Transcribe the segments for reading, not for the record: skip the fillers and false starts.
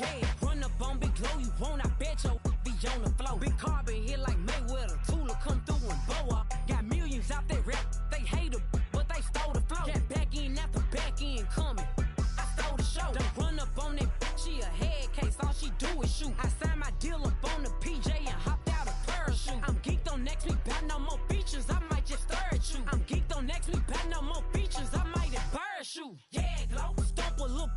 cash. Run up on Big Glow, you won't, I bet your be on the floor. Big carbon hit like Mayweather, Tula come through and boa. Got millions out there rap, they hate her, but they stole the flow. Got back in after back in coming, I stole the show. Don't run up on that, she a head case, all she do is shoot. I signed my deal up on the PJ and hopped out a parachute. I'm geeked on next week, bout no more features, I might just stir at you. I'm geeked on next week, bout no more features, I might embarrass you. Yeah, Glow, stomp a little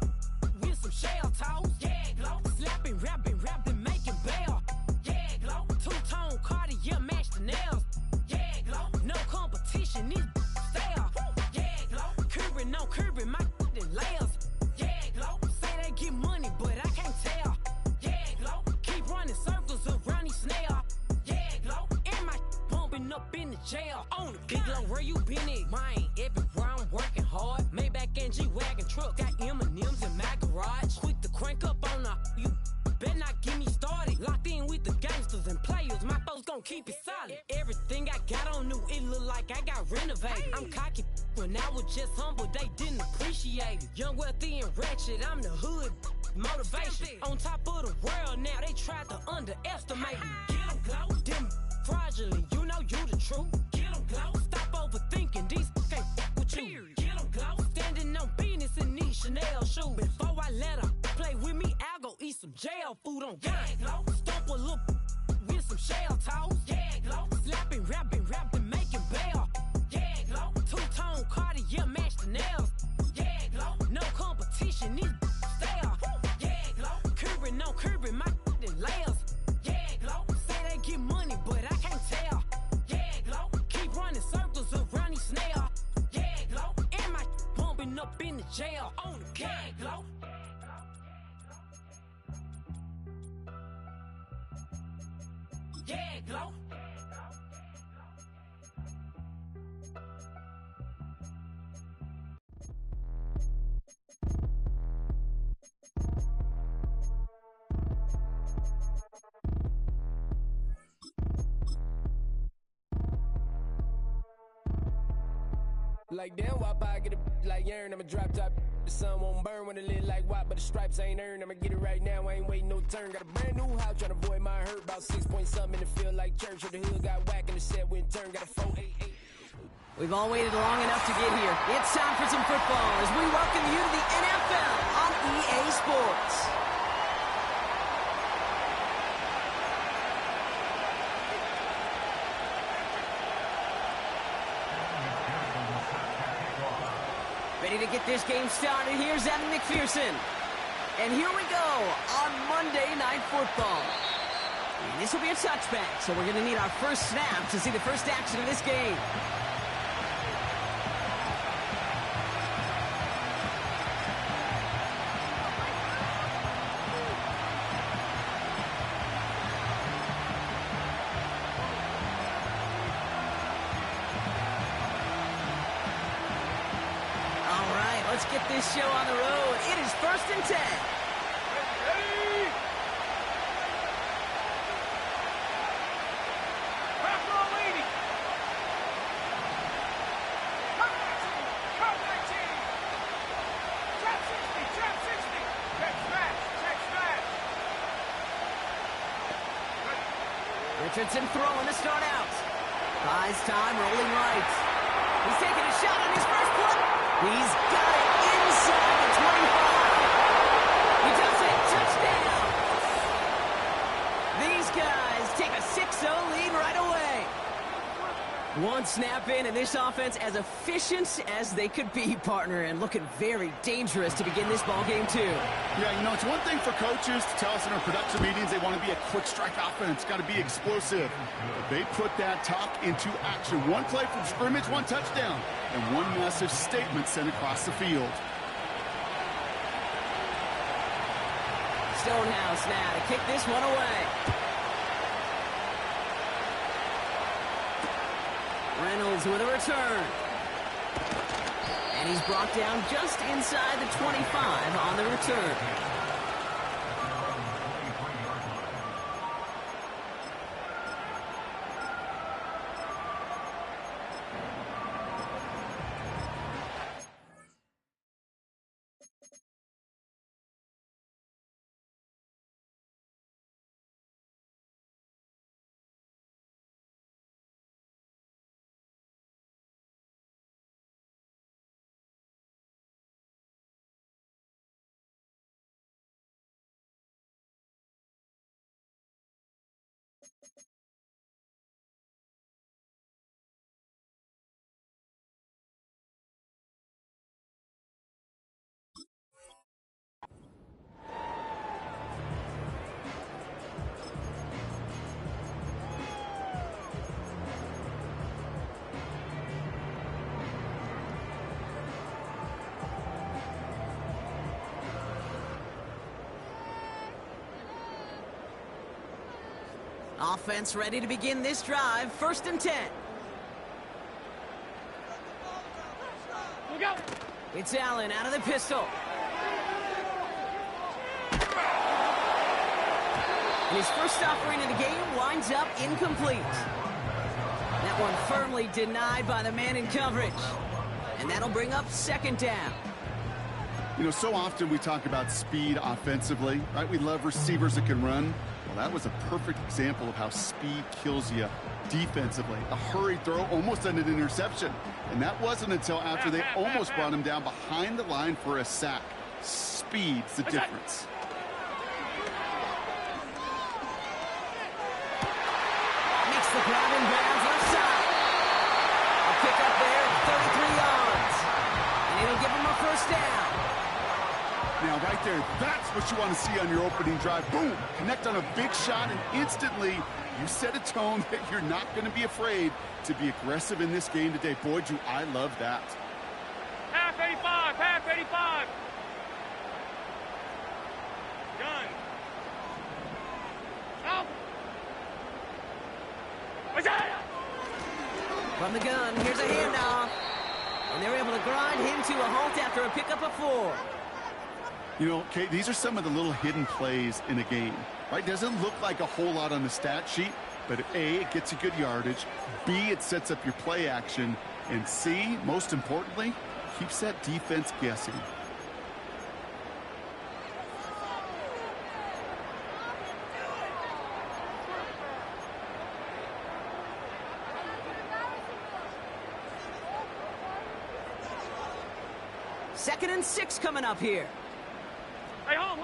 with some shell toes. Yeah, Glow, slapping, rapping, making bail. Yeah, Glow, two-tone Cartier match the nails. Yeah, Glow, no competition, these stale. Yeah, Glow, curbing my layers. Yeah, Glow, say they get money, but I can't tell. Yeah, Glow, keep running circles around these snails. Yeah, Glow, and my bumping up in the jail. On the Big Glow, where you been at? Mine, everywhere I'm working hard. Maybach and G-Wagon truck, got M&M's in my garage. Quick to crank up on her, you better not get me started. Locked in with the gangsters and players, my folks gon' keep it solid. Everything I got on new, it look like I got renovated. I'm cocky when I was just humble, they didn't appreciate it. Young, wealthy, and ratchet, I'm the hood motivation. On top of the world now, they tried to underestimate me. Get 'em, Glow, them fraudulent, you know you the truth. Get 'em, Glow, stop overthinking, these can't with you. Get 'em, Glow, standing on business in these Chanel shoes. Before I let her play with me, I'll go eat some jail food on God. Yeah, Glow, stomp a little with some shell toes. Yeah, Glow, slapping, rapping, making bail. Yeah, Glow, two-tone Cartier match the nails. Yeah, Glow, no competition, these stale. Yeah, Glow, curbing my layers. Yeah, Glow, say they get money, but I can't tell. Yeah, Glow, keep running circles around these snails. Yeah, Glow, and my bumping up in the jail. On the yeah, Glow. Yeah, Glow. Like damn, why I get a like urn, I'ma drop top. The sun won't burn when it lit like what, but the stripes ain't earned. I'ma get it right now, I ain't waiting no turn. Got a brand new house, tryna avoid my hurt. About 6 point something in the field like church. Or the hood got whack and the set went turn. Got a 488. We've all waited long enough to get here. It's time for some football as we welcome you to the NFL on EA Sports. Ready to get this game started. Here's Evan McPherson. And here we go on Monday Night Football. And this will be a touchback, so we're going to need our first snap to see the first action of this game. Let's get this show on the road. It is 1st and 10. Ready? Back row leading. Cut 19. Trap 60. Check smash. Richardson throwing to start out. Buys time, rolling right. He's taking a shot on his first play. He's got it inside the 25. He does it. Touchdown. These guys take a 6-0 lead right away. One snap in, and this offense as efficient as they could be, partner, and looking very dangerous to begin this ball game too. Yeah, you know, it's one thing for coaches to tell us in our production meetings they want to be a quick strike offense, got to be explosive. But they put that talk into action. One play from scrimmage, one touchdown, and one massive statement sent across the field. Stonehouse now to kick this one away. Reynolds with a return. And he's brought down just inside the 25 on the return. Offense ready to begin this drive. 1st and 10. Look out! It's Allen out of the pistol. And his first offering of the game winds up incomplete. That one firmly denied by the man in coverage. And that'll bring up 2nd down. You know, so often we talk about speed offensively, right? We love receivers that can run. Well, that was a perfect example of how speed kills you defensively. A hurried throw almost ended an interception. And that wasn't until after they almost brought him down behind the line for a sack. Speed's the difference. Makes the grab and bounds left side. A pick up there at 33 yards. And it'll give him a 1st down. Now, right there, that's what you want to see on your opening drive. Boom! Connect on a big shot, and instantly you set a tone that you're not going to be afraid to be aggressive in this game today. Boy, do I love that. Half 85, half 85. Gun. Out. From the gun, here's a handoff. And they're able to grind him to a halt after a pickup of 4. You know, Kate, these are some of the little hidden plays in a game, right? Doesn't look like a whole lot on the stat sheet, but A, it gets you good yardage, B, it sets up your play action, and C, most importantly, keeps that defense guessing. Second and 6 coming up here. Hey, home.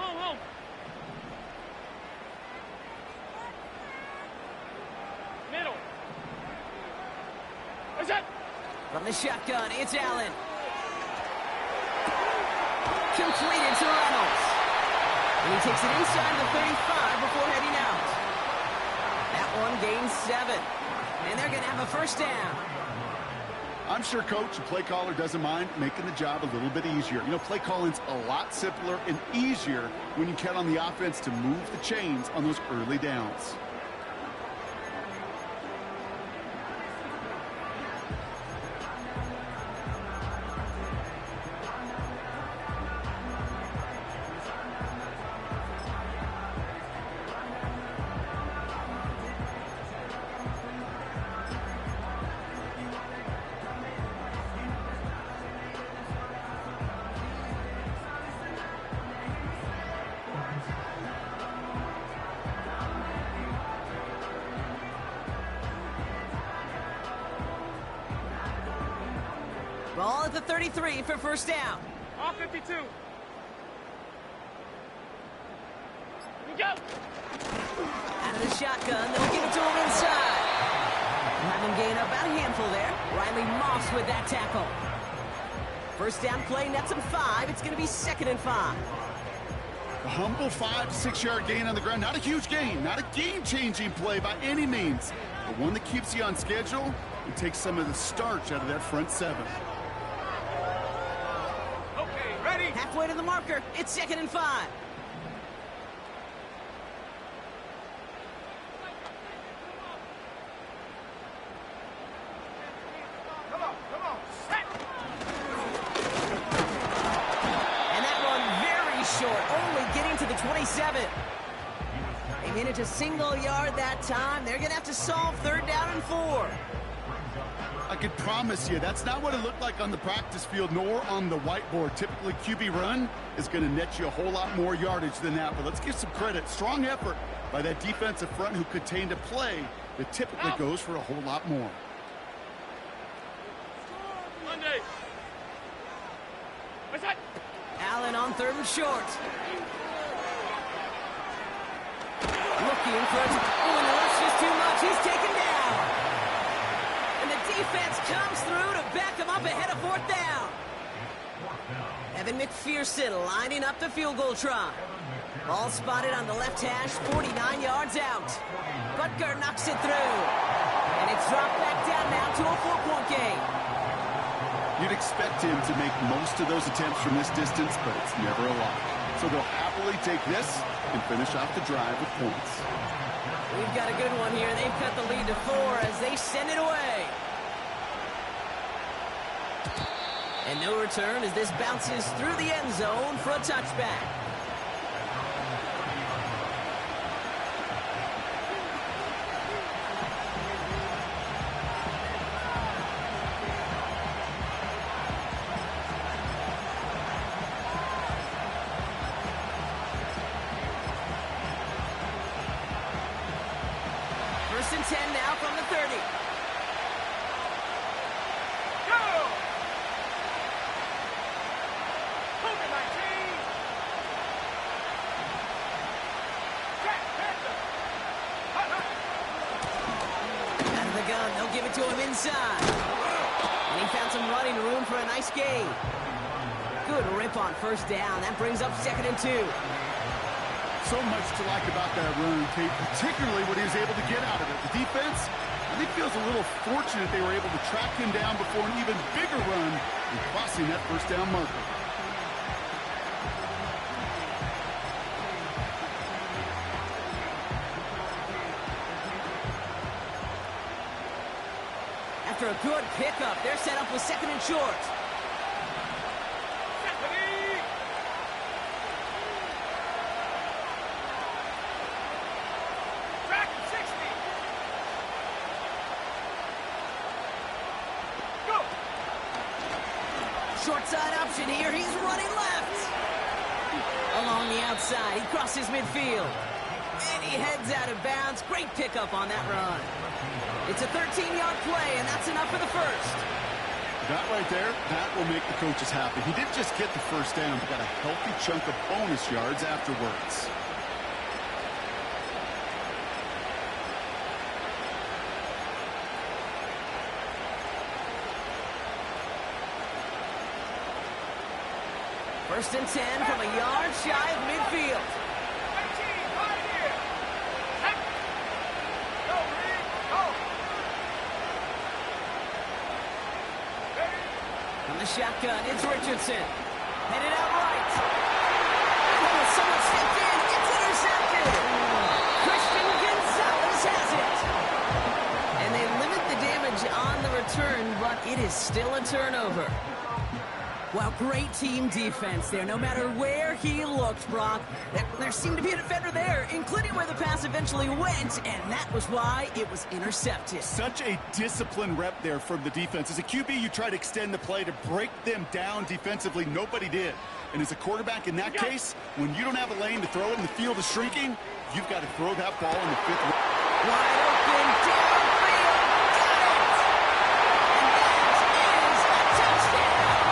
Middle. What's that? From the shotgun, it's Allen. Completed to Reynolds. And he takes it inside the 35 before heading out. That one gains 7. And they're going to have a 1st down. I'm sure coach and play caller doesn't mind making the job a little bit easier. You know, play calling's a lot simpler and easier when you count on the offense to move the chains on those early downs. Ball at the 33 for 1st down. Off 52. Go. Out of the shotgun, they'll give it to him inside. Have him gain about a handful there. Riley Moss with that tackle. 1st down play, nets him 5. It's going to be 2nd and 5. A humble 5 to 6 yard gain on the ground. Not a huge gain, not a game-changing play by any means, but one that keeps you on schedule and takes some of the starch out of that front 7. Okay, ready? Halfway to the marker. It's 2nd and 5. Come on. Set. And that one very short, only getting to the 27. They managed a single yard that time. They're going to have to solve 3rd down and 4. I could promise you that's not what it looked like on the practice field nor on the whiteboard. Typically, QB run is going to net you a whole lot more yardage than that. But let's give some credit. Strong effort by that defensive front who contained a play that typically goes for a whole lot more. Monday. What's that? Allen on 3rd and short. Looking for it. Oh, and the left's just too much. He's taken down. And the defense comes through to back him up ahead of 4th down. Evan McPherson lining up the field goal try. Ball spotted on the left hash, 49 yards out. Butker knocks it through. And it's dropped back down now to a 4-point game. You'd expect him to make most of those attempts from this distance, but it's never a lot. So they'll happily take this and finish off the drive with points. We've got a good one here. They've cut the lead to 4 as they send it away. And no return as this bounces through the end zone for a touchback. First and 10 now from the 30. Go! Move it, 19! Jack Panther! Out of the gun, they'll give it to him inside. And he found some running room for a nice gain. Good rip on first down. That brings up 2nd and 2. So much to like about that run, Tate, particularly what he was able to get out of it. The defense, I think, feels a little fortunate they were able to track him down before an even bigger run and crossing that first down marker. After a good pickup, they're set up with 2nd and short. Stephanie! Track 60! Go! Short side option here. He's running left. Along the outside, he crosses midfield. And he heads out of bounds. Great pickup on that run. It's a 13-yard play, and that's enough for the first. That right there, that will make the coaches happy. He didn't just get the first down, but got a healthy chunk of bonus yards afterwards. First and 10 from a yard shy of midfield. 19, right here! Hey. Go, Reed! Go! Ready? From the shotgun, it's Richardson. Headed out right. Oh, someone stepped in. It's intercepted. Christian Gonzalez has it. And they limit the damage on the return, but it is still a turnover. Wow, great team defense there. No matter where he looked, Brock, there seemed to be a defender there, including where the pass eventually went, and that was why it was intercepted. Such a disciplined rep there from the defense. As a QB, you try to extend the play to break them down defensively. Nobody did. And as a quarterback in that case, when you don't have a lane to throw it and the field is shrinking, you've got to throw that ball in the 5th round. Wide open, downfield, got it! And that is a touchdown!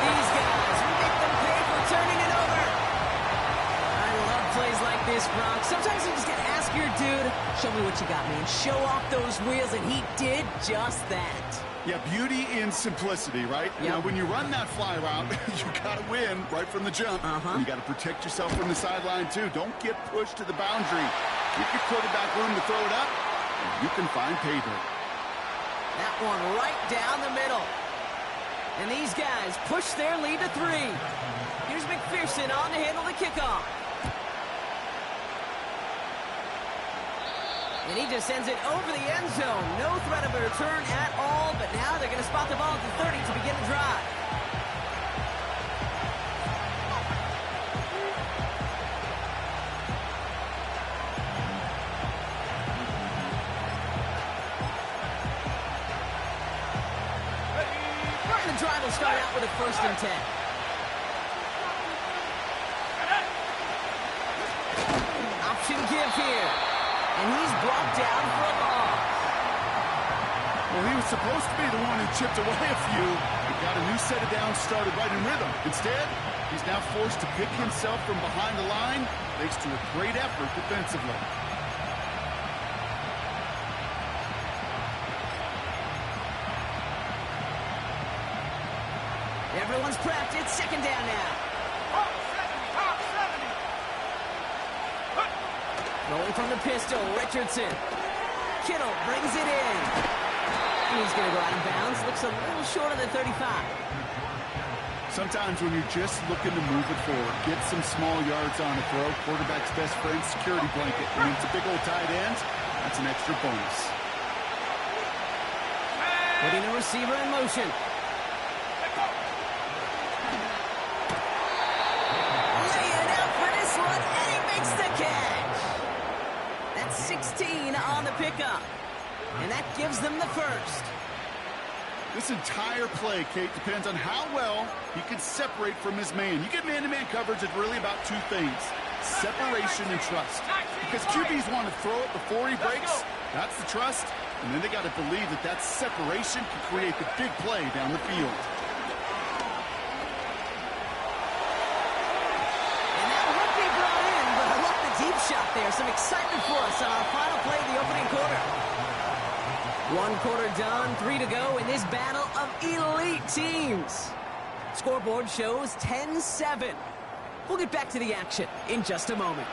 These guys make them pay for turning it over. I love plays like this, Brock. Sometimes you just got to ask your dude, show me what you got, man. Show off those wheels, and he did just that. Yeah, beauty in simplicity, right? Yep. Now, when you run that fly route, you got to win right from the jump. And you got to protect yourself from the sideline, too. Don't get pushed to the boundary. Give your quarterback room to throw it up, and you can find pay dirt. That one right down the middle. And these guys push their lead to 3. Here's McPherson on to handle the kickoff. And he just sends it over the end zone. No threat of a return at all, but now they're going to spot the ball at the 30 to begin the drive. And the drive will start out with a 1st and 10. Option give here. And he's brought down for a loss. Well, he was supposed to be the one who chipped away a few and got a new set of downs started right in rhythm. Instead, he's now forced to pick himself from behind the line thanks to a great effort defensively. Everyone's prepped. It's 2nd down now. Top 70! Rolling from the pistol, Richardson. Kittle brings it in. And he's going to go out of bounds. Looks a little short of the 35. Sometimes when you're just looking to move it forward, get some small yards on a throw, quarterback's best friend, security blanket. And when it's a big old tight end, that's an extra bonus. Putting the receiver in motion. Laying out for this one, and he makes the catch. That's 16 on the pickup. And that gives them the first. This entire play, Kate, depends on how well he can separate from his man. You get man-to-man coverage, it's really about two things: separation and trust. Because QBs want to throw it before he breaks. That's the trust. And then they got to believe that that separation can create the big play down the field. And that would be brought in, but I love the deep shot there. Some excitement for us on our final play of the opening quarter. 1 quarter done, 3 to go in this battle of elite teams. Scoreboard shows 10-7. We'll get back to the action in just a moment.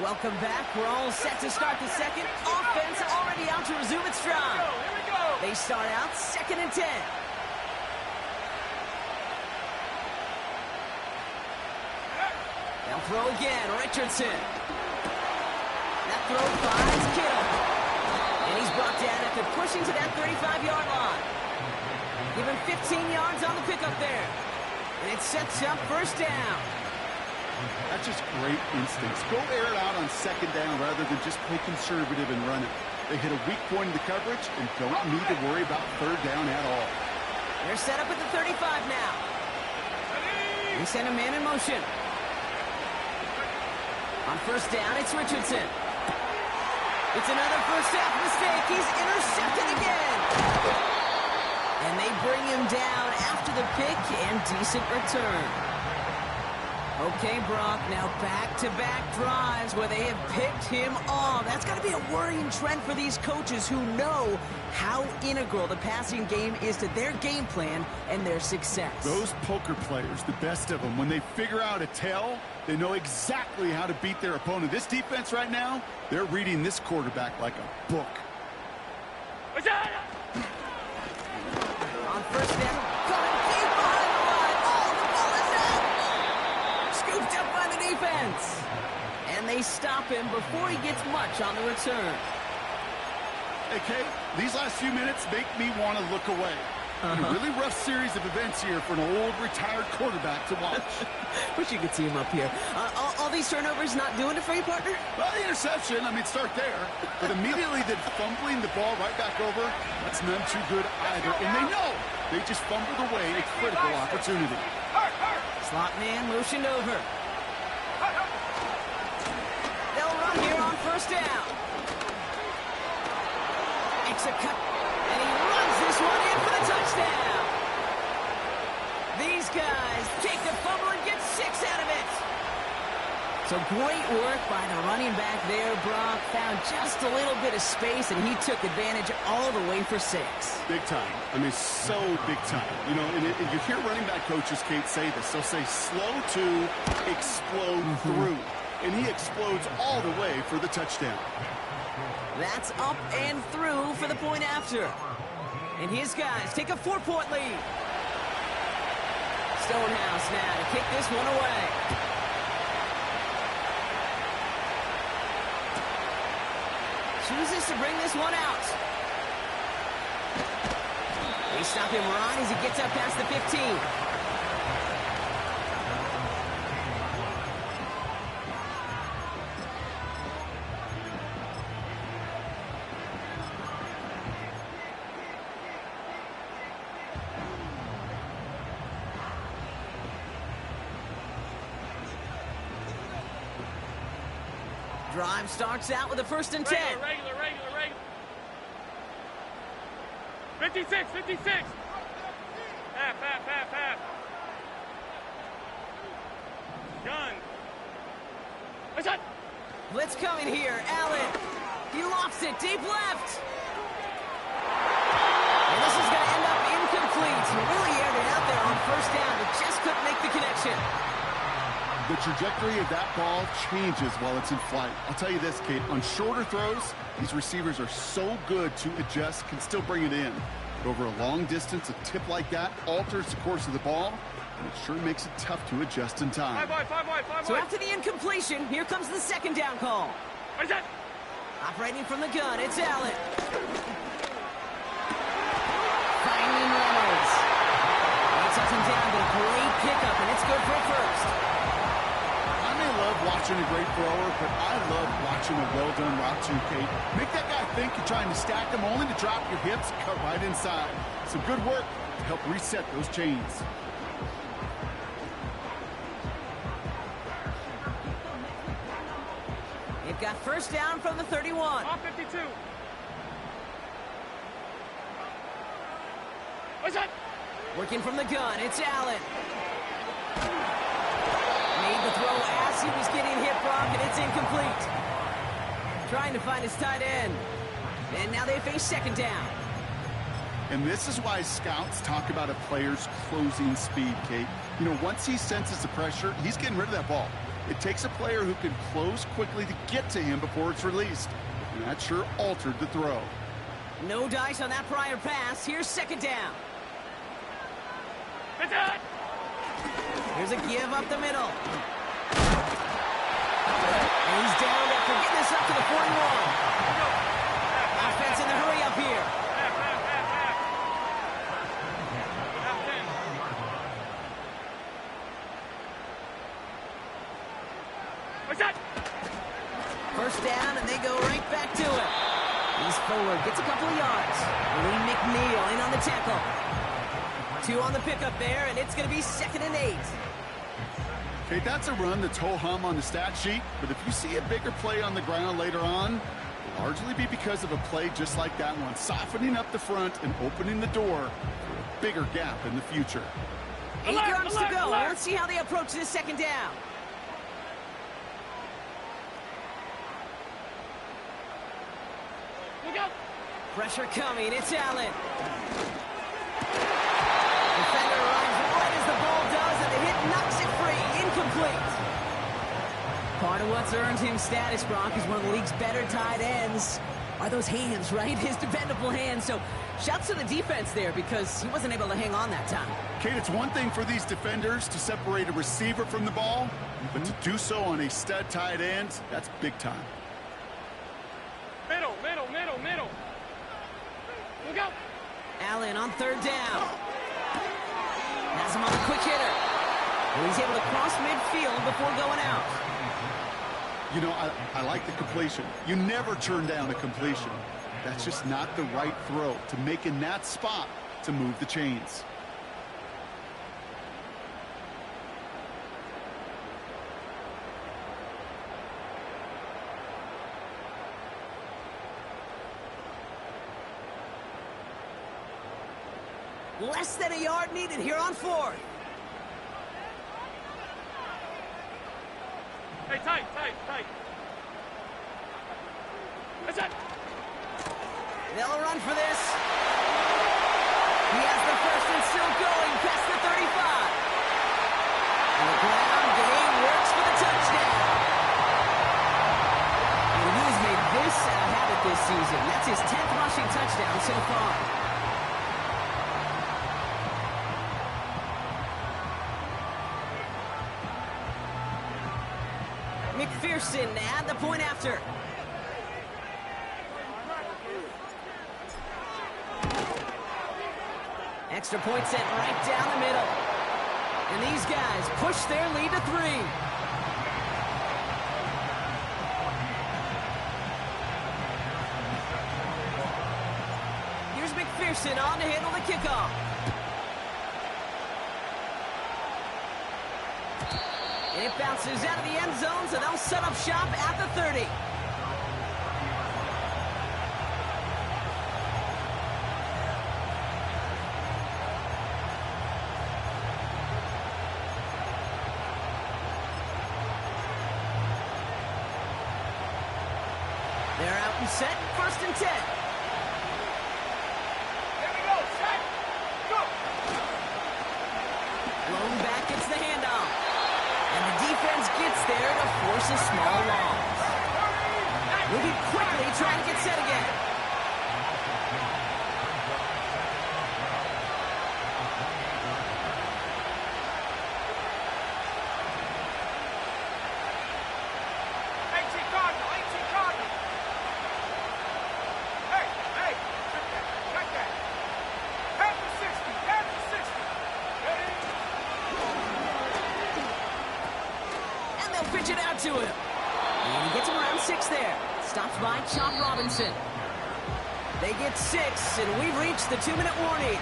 Welcome back. We're all set to start the second. Offense already out to resume its drive. Here we go. They start out 2nd and 10. They'll throw again. Richardson. That throw finds Kittle. And he's brought down after pushing to that 35-yard line. Give him 15 yards on the pickup there. And it sets up first down. That's just great instincts. Go air it out on 2nd down rather than just play conservative and run it. They hit a weak point in the coverage and don't need to worry about 3rd down at all. They're set up at the 35 now. They send a man in motion. On 1st down, it's Richardson. It's another first half mistake. He's intercepted again. And they bring him down after the pick and decent return. Okay, Brock, now back-to-back drives where they have picked him off. That's got to be a worrying trend for these coaches who know how integral the passing game is to their game plan and their success. Those poker players, the best of them, when they figure out a tell, they know exactly how to beat their opponent. This defense right now, they're reading this quarterback like a book. On 1st down, coming deep behind the line. Oh, the ball is out! Scooped up by the defense. And they stop him before he gets much on the return. Hey, Kate, these last few minutes make me want to look away. A really rough series of events here for an old retired quarterback to watch. Wish you could see him up here. All these turnovers not doing it for you, partner? Well, the interception, I mean, start there. But immediately then fumbling the ball right back over, that's none too good either. And they know they just fumbled away a critical opportunity. Slot man motioned over. They'll run here on 1st down. Makes a cut. And he runs this one in for the touchdown. These guys take the fumble and get 6 out of it. So great work by the running back there, Brock. Found just a little bit of space, and he took advantage all the way for 6. Big time. I mean, so big time. You know, and you hear running back coaches, Kate, say this. They'll say slow to explode through. And he explodes all the way for the touchdown. That's up and through for the point after. And his guys take a 4-point lead. Stonehouse now to kick this one away. Chooses to bring this one out. They stop him right as he gets up past the 15. Drive starts out with a 1st and 10. Regular. 56. Half. Gun. Blitz coming here. Allen. He lofts it. Deep left. And this is going to end up incomplete. He really aired it out there on first down, but just couldn't make the connection. The trajectory of that ball changes while it's in flight. I'll tell you this, Kate, on shorter throws, these receivers are so good to adjust, can still bring it in. But over a long distance, a tip like that alters the course of the ball, and it sure makes it tough to adjust in time. So after the incompletion, here comes the second down call. What is that? Operating from the gun, it's Allen. Finding Reynolds. He took him down, but a great pickup, and it's good for a first. I may love watching a great thrower, but I love watching a well-done route too, Kate. Make that guy think you're trying to stack them only to drop your hips, cut right inside. Some good work to help reset those chains. They've got first down from the 31. Off 52. What's that? Working from the gun, it's Allen. Made the throw as he was getting hit, Brock, and it's incomplete. Trying to find his tight end. And now they face second down. And this is why scouts talk about a player's closing speed, Kate. You know, once he senses the pressure, he's getting rid of that ball. It takes a player who can close quickly to get to him before it's released. And that sure altered the throw. No dice on that prior pass. Here's second down. What's that? Here's a give up the middle. And he's down after getting this up to the 41. Offense in the hurry up here. Half 10. What's that? First down, and they go right back to it. He's forward, gets a couple of yards. Lee McNeil in on the tackle. 2 on the pickup there, and it's going to be 2nd and 8. Okay, that's a run that's ho-hum on the stat sheet, but if you see a bigger play on the ground later on, it'll largely be because of a play just like that one, softening up the front and opening the door for a bigger gap in the future. 8 yards to go. Alert. Let's see how they approach this second down. Look out. Pressure coming. It's Allen. Defender runs right as the ball does, and the hit knocks it free. Incomplete. Part of what's earned him status, Brock, is one of the league's better tight ends. Are those hands, right? His dependable hands. So shouts to the defense there because he wasn't able to hang on that time. Kate, it's one thing for these defenders to separate a receiver from the ball, but to do so on a stud tight end, that's big time. Middle. Look out. Allen on third down. Has him on the quick hitter. And he's able to cross midfield before going out. You know, I like the completion. You never turn down a completion. That's just not the right throw to make in that spot to move the chains. Less than a yard needed here on 4th. Hey, tight. What's that? They'll run for this. He has the first and still going past the 35. And the ground game works for the touchdown. And he has made this a habit this season. That's his 10th rushing touchdown so far. McPherson at the point after. Extra point sent right down the middle. And these guys push their lead to 3. Here's McPherson on to handle the kickoff. And it bounces out of the end zone, so they'll set up shop at the 30. They're out and set, 1st and 10. Here we go. Set. Go. Blown back, gets the handoff. And the defense gets there to force a small loss. Moving quickly, trying to get set again. Pitch it out to him. And he gets him around 6 there. Stopped by Chop Robinson. They get 6, and we've reached the 2-minute warning.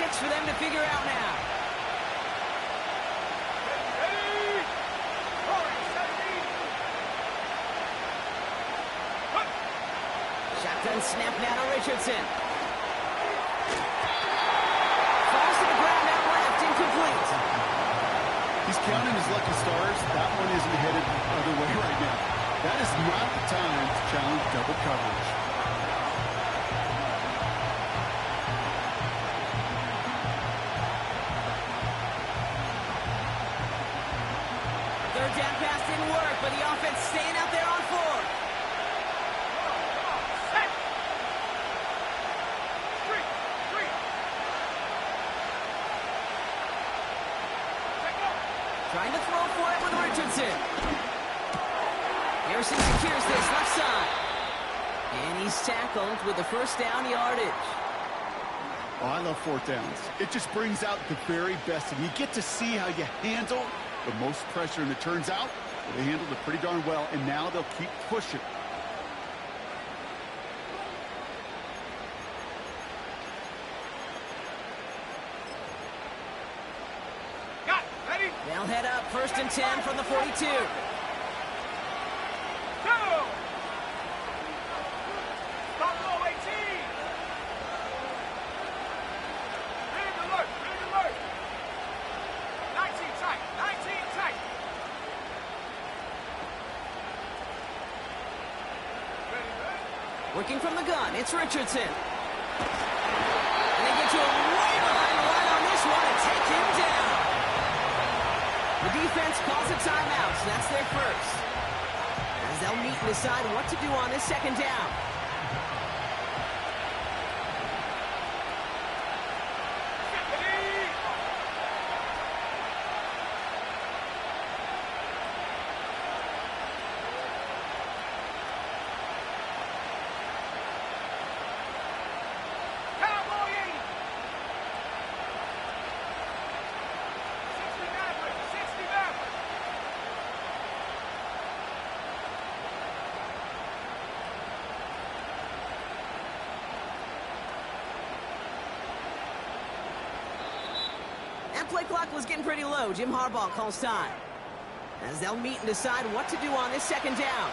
For them to figure out now. Ready? Shotgun snap now to Richardson. Falls to the ground out left, incomplete. He's counting his lucky stars. That one isn't headed the other way right now. That is not the time to challenge double coverage. Third down pass didn't work, but the offense staying out there on 4. Set. 3. Trying to throw for it with Richardson. Harrison secures this left side. And he's tackled with the 1st down yardage. Oh, I love 4th downs. It just brings out the very best, and you get to see how you handle the most pressure, and it turns out they handled it pretty darn well, and now they'll keep pushing. Got it. Ready? They'll head up 1st and 10 from the 42. Go. Stop low, 18. Rig alert. 19 tight. Working from the gun, it's Richardson. And they get to him way behind the line on this one and take him down. The defense calls a timeout, so that's their first. As they'll meet and decide what to do on this 2nd down. Play clock was getting pretty low. Jim Harbaugh calls time. As they'll meet and decide what to do on this 2nd down.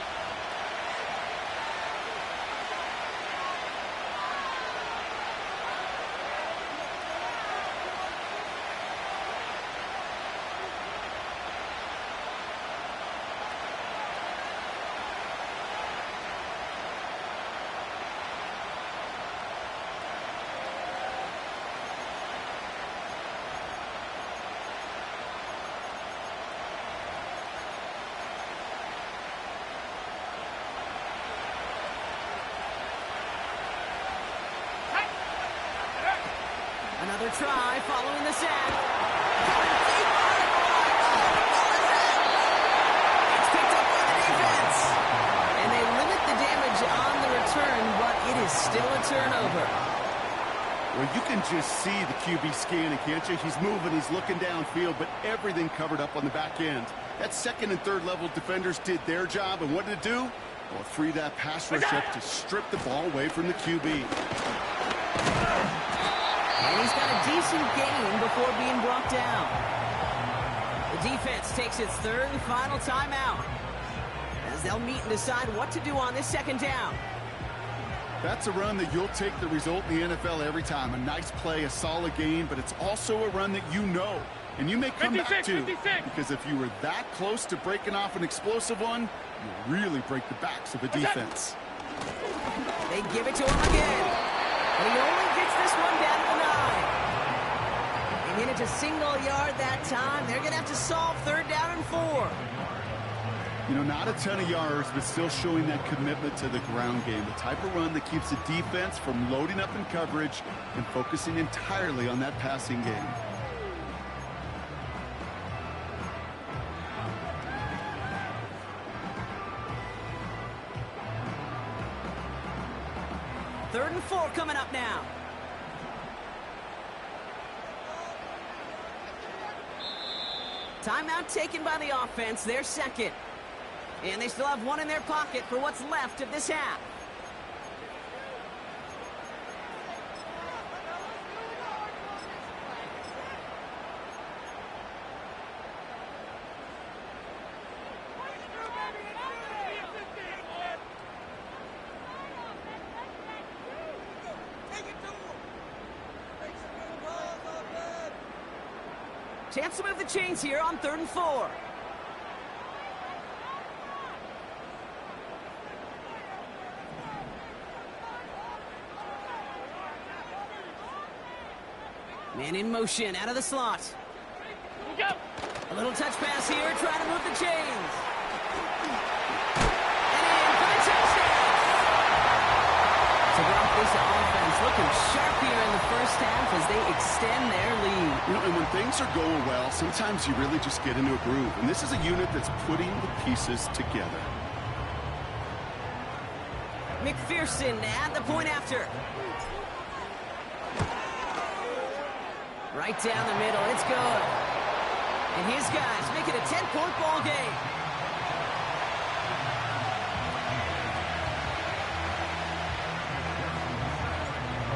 Another try following the sack. It's picked up by the defense. And they limit the damage on the return, but it is still a turnover. Well, you can just see the QB scanning, can't you? He's moving, he's looking downfield, but everything covered up on the back end. That 2nd and 3rd level defenders did their job, and what did it do? Well, free that pass rush up to strip the ball away from the QB. And he's got a decent gain before being brought down. The defense takes its third and final timeout, as they'll meet and decide what to do on this second down. That's a run that you'll take the result in the NFL every time. A nice play, a solid game, but it's also a run that you know, and you may come back to. 56. Because if you were that close to breaking off an explosive one, you really break the backs of the defense. They give it to him again. And he only gets this one down to the 9. They hit it to single yard that time. They're going to have to solve third down and 4. You know, not a ton of yards, but still showing that commitment to the ground game. The type of run that keeps the defense from loading up in coverage and focusing entirely on that passing game. Third and 4 coming up now. Timeout taken by the offense, their second. And they still have one in their pocket for what's left of this half. Chance to move the chains here on 3rd and 4. Man in motion, out of the slot. A little touch pass here, trying to move the chains. And in for the touchdown! To block this offense, looking sharp here in the first half as they extend their lead. You know, and when things are going well, sometimes you really just get into a groove. And this is a unit that's putting the pieces together. McPherson at the point after. Right down the middle, it's good. And his guys make it a 10-point ball game.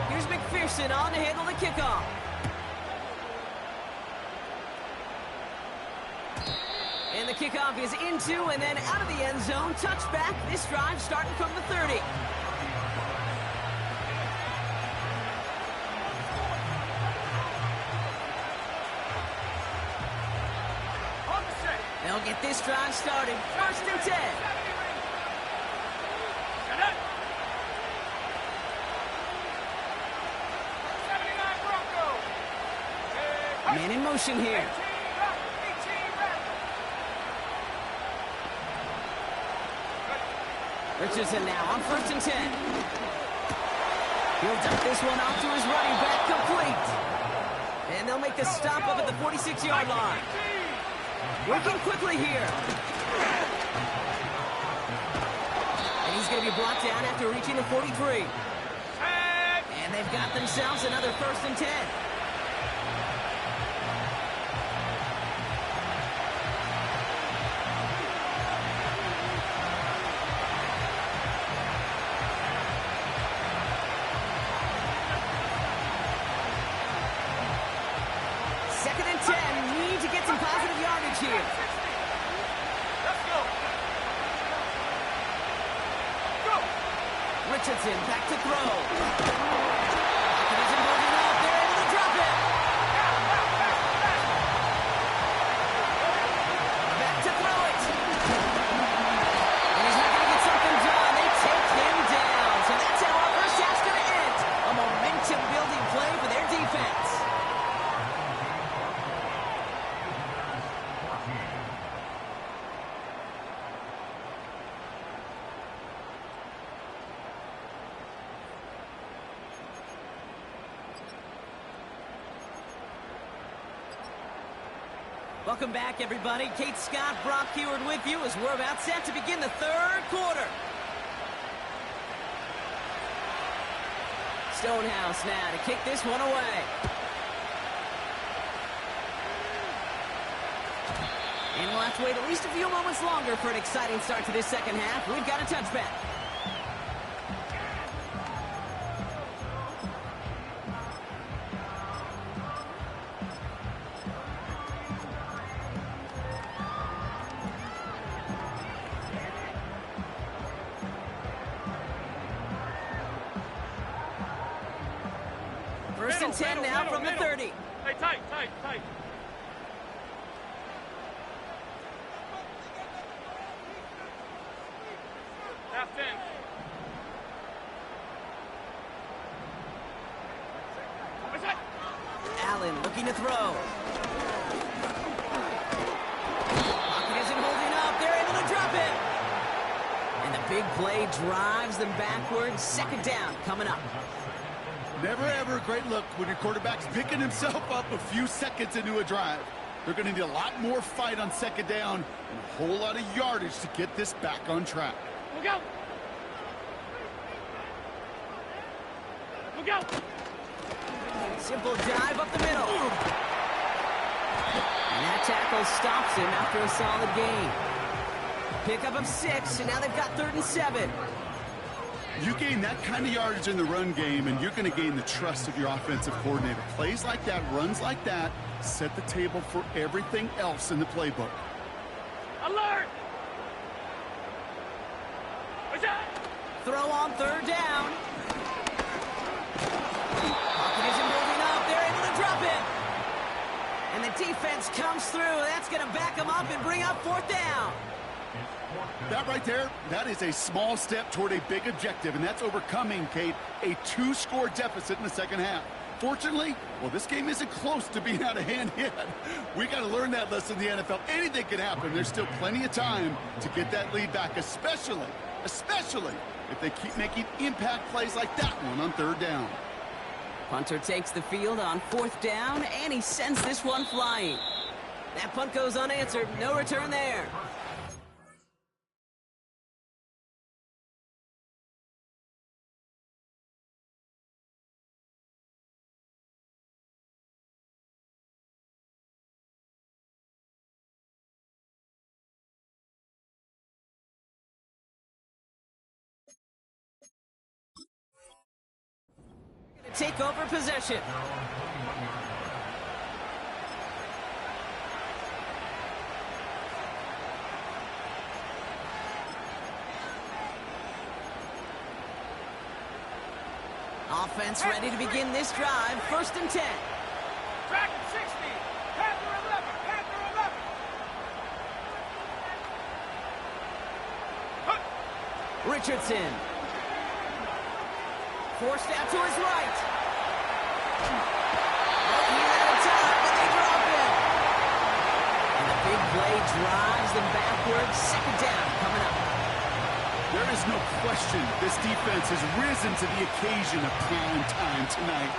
Here's McPherson on to handle the kickoff. And the kickoff is into and then out of the end zone. Touchback, this drive starting from the 30. They'll get this drive started. 1st and 10. Man in motion here. Richardson now on 1st and 10. He'll dump this one off to his running back, complete. And they'll make the stop up at the 46-yard line. Working quickly here. And he's going to be brought down after reaching the 43. And they've got themselves another 1st and 10. Here. Richardson back to throw. Optimism moving up. They're able to drop it. Back to throw it. And he's not going to get something done. They take him down. So that's how our first half's going to end. A momentum-building play for their defense. Welcome back, everybody. Kate Scott, Brock Heward with you as we're about set to begin the 3rd quarter. Stonehouse now to kick this one away. And we'll have to wait at least a few moments longer for an exciting start to this second half. We've got a touchback. First and 10 now from the 30. Hey, tight. Half 10. What's that? Allen looking to throw. Pocket isn't holding up. They're able to drop it. And the big play drives them backwards. Second down coming up. Never ever a great look when your quarterback's picking himself up a few seconds into a drive. They're going to need a lot more fight on second down and a whole lot of yardage to get this back on track. Look out! Look out! Simple dive up the middle. And that tackle stops him after a solid gain. Pickup of 6, and now they've got 3rd and 7. You gain that kind of yardage in the run game, and you're going to gain the trust of your offensive coordinator. Plays like that, runs like that, set the table for everything else in the playbook. Alert! What's that? Throw on 3rd down. Pocket isn't moving up. They're able to drop it. And the defense comes through. That's going to back them up and bring up 4th down. That right there, that is a small step toward a big objective, and that's overcoming, Kate, a 2-score deficit in the second half. Fortunately, well, this game isn't close to being out of hand yet. We got to learn that lesson in the NFL. Anything can happen. There's still plenty of time to get that lead back, especially if they keep making impact plays like that one on 3rd down. Punter takes the field on 4th down, and he sends this one flying. That punt goes unanswered. No return there. Take over possession. Offense ready to begin this drive. 1st and 10. Track at 60. Panther 11. Panther 11. Richardson. Forced out to his right. Looking at a time, and they drop him. And the big play drives them backwards. 2nd down coming up. There is no question this defense has risen to the occasion of prime time tonight.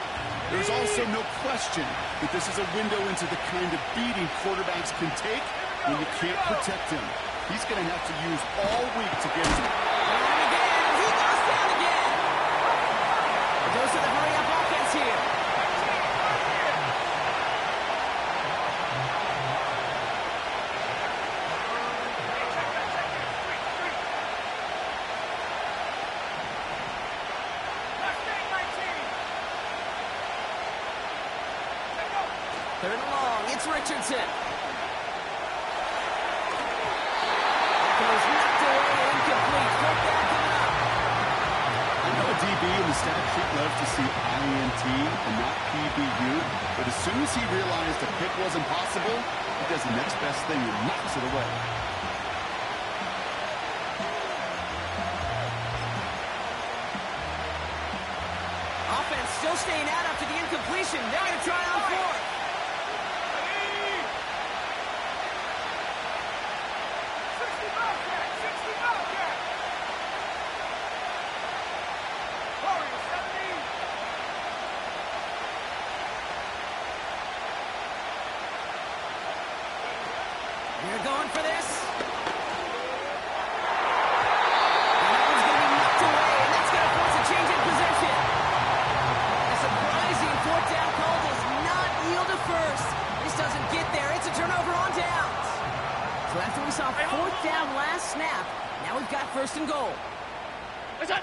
There's also no question that this is a window into the kind of beating quarterbacks can take when you can't protect him. He's going to have to use all week to get his... And again, he goes down again. Goes to the hurry-up offense here. Third and long, it's Richardson. Goes knocked away, incomplete. 4th down coming up. I know a DB in the stat sheet loves to see INT and not PBU, but as soon as he realized a pick wasn't possible, he does the next best thing and knocks it away. Offense still staying out after the incompletion. They're going to try on 4th. They're going for this. And that one's going to be knocked away, and that's going to force a change in possession. A surprising 4th down call does not yield to 1st. This doesn't get there. It's a turnover on downs. So after we saw 4th down last snap, now we've got 1st and goal. What's that?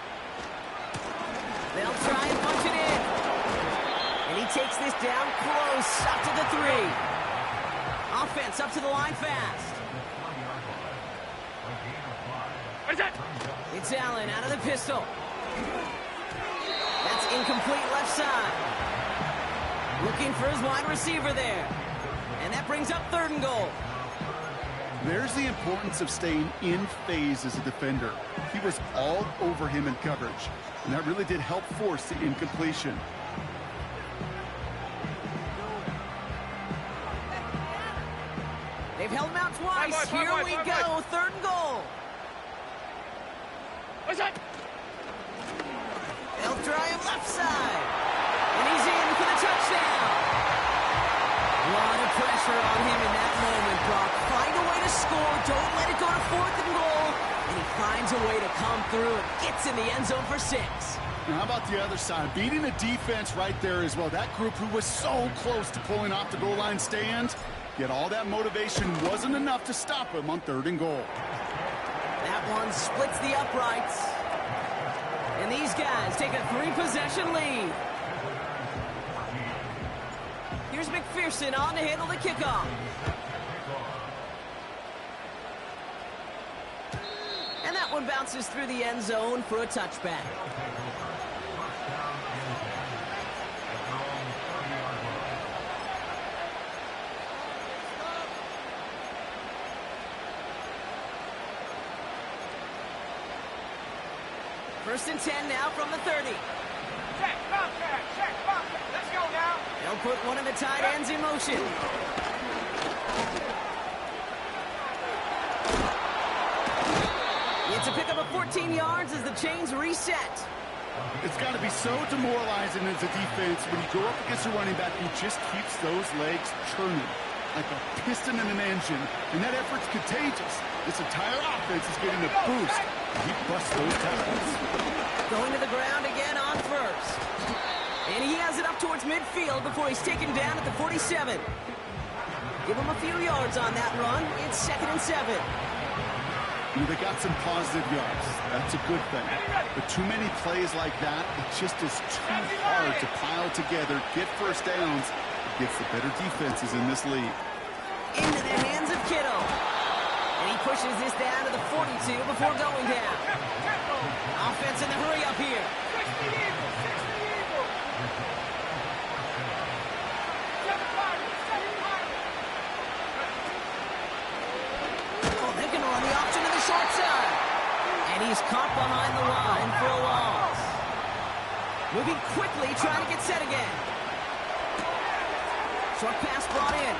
They'll try and punch it in. And he takes this down close, up to the 3. Offense up to the line fast. What's that? It's Allen out of the pistol. That's incomplete left side. Looking for his wide receiver there. And that brings up 3rd and goal. There's the importance of staying in phase as a defender. He was all over him in coverage, and that really did help force the incompletion. They've held him out twice. Here we go. 3rd and goal. They'll try him left side. And he's in for the touchdown. A lot of pressure on him in that moment, Brock. Find a way to score. Don't let it go to 4th and goal. And he finds a way to come through and gets in the end zone for 6. Now, how about the other side? Beating the defense right there as well. That group who was so close to pulling off the goal line stand, yet all that motivation wasn't enough to stop him on 3rd and goal. That one splits the uprights. And these guys take a 3-possession lead. Here's McPherson on to handle the kickoff. And that one bounces through the end zone for a touchback. First and 10 now from the 30. Check, bobcat, check, bobcat. Let's go now. They'll put one of the tight ends in motion. It's a pickup of 14 yards as the chains reset. It's got to be so demoralizing as a defense when you go up against a running back who just keeps those legs churning like a piston in an engine, and that effort's contagious. This entire offense is getting a boost. He busts those tackles. Going to the ground again on first. And he has it up towards midfield before he's taken down at the 47. Give him a few yards on that run. It's 2nd and 7. They got some positive yards. That's a good thing. But too many plays like that, it just is too hard to pile together, get first downs against the better defenses in this league. Into the hands of Kittle. And he pushes this down to the 42 before going down. Offense in the hurry up here. 60 Eagles, 60 Eagles. 7 Pirates, 7 Pirates. Oh, they're going to run the option to the short side. And he's caught behind the line for a loss. Moving quickly, trying to get set again. Short pass brought in.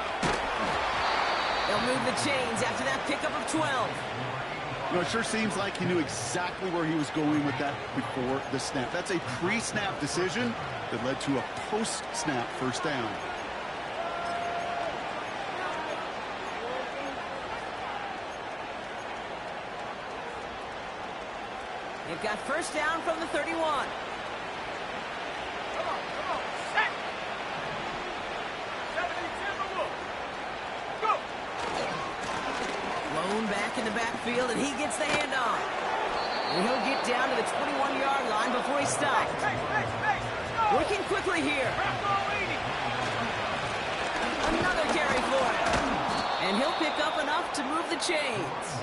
They'll move the chains after that pickup of 12. You know, it sure seems like he knew exactly where he was going with that before the snap. That's a pre-snap decision that led to a post-snap first down. They've got first down from the 31. Come on, set. 70 Timberwolves. Go. Blown back in the backfield, and he gets the handoff. And he'll get down to the 21-yard line before he stops. Pace, let's go. Working quickly here. Another carry for him. And he'll pick up enough to move the chains.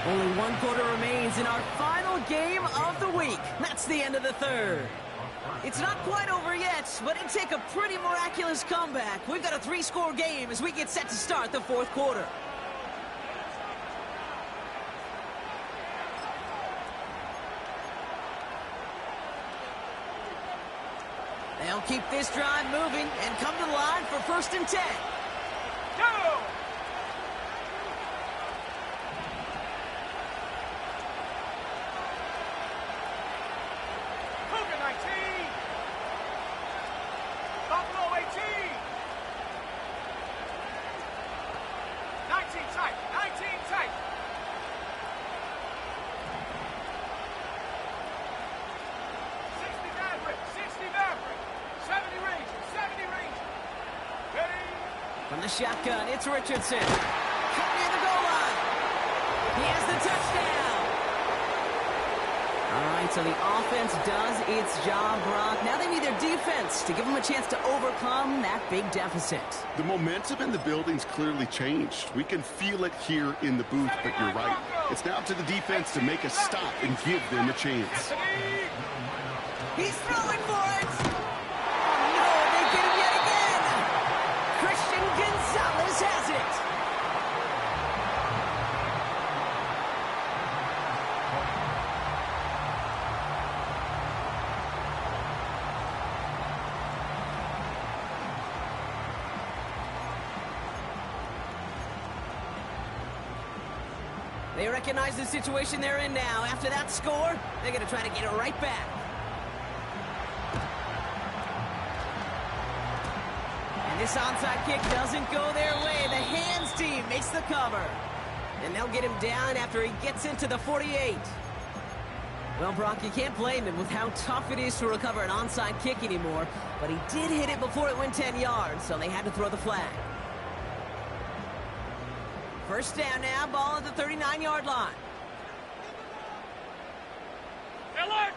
Only 1 quarter remains in our final game of the week. That's the end of the 3rd. It's not quite over yet, but it'd take a pretty miraculous comeback. We've got a 3-score game as we get set to start the 4th quarter. They'll keep this drive moving and come to the line for 1st and 10. Go. Cougar 19. Buffalo 18. 19 tight. 19 tight. 60 Maverick. 60 Maverick. 70 Ranger. 70 Ranger. Ready. From the shotgun, it's Richardson. Cut near the goal line. He has the touchdown. All right, so the offense does its job, Brock. Now they need their defense to give them a chance to overcome that big deficit. The momentum in the building's clearly changed. We can feel it here in the booth, but you're right. It's now up to the defense to make a stop and give them a chance. He's throwing for it. Oh, no, they get him yet again. Christian Gonzalez has it. They recognize the situation they're in now. After that score, they're going to try to get it right back. And this onside kick doesn't go their way. The hands team makes the cover. And they'll get him down after he gets into the 48. Well, Brock, you can't blame him with how tough it is to recover an onside kick anymore. But he did hit it before it went 10 yards, so they had to throw the flag. First down now, ball at the 39-yard line. Alert!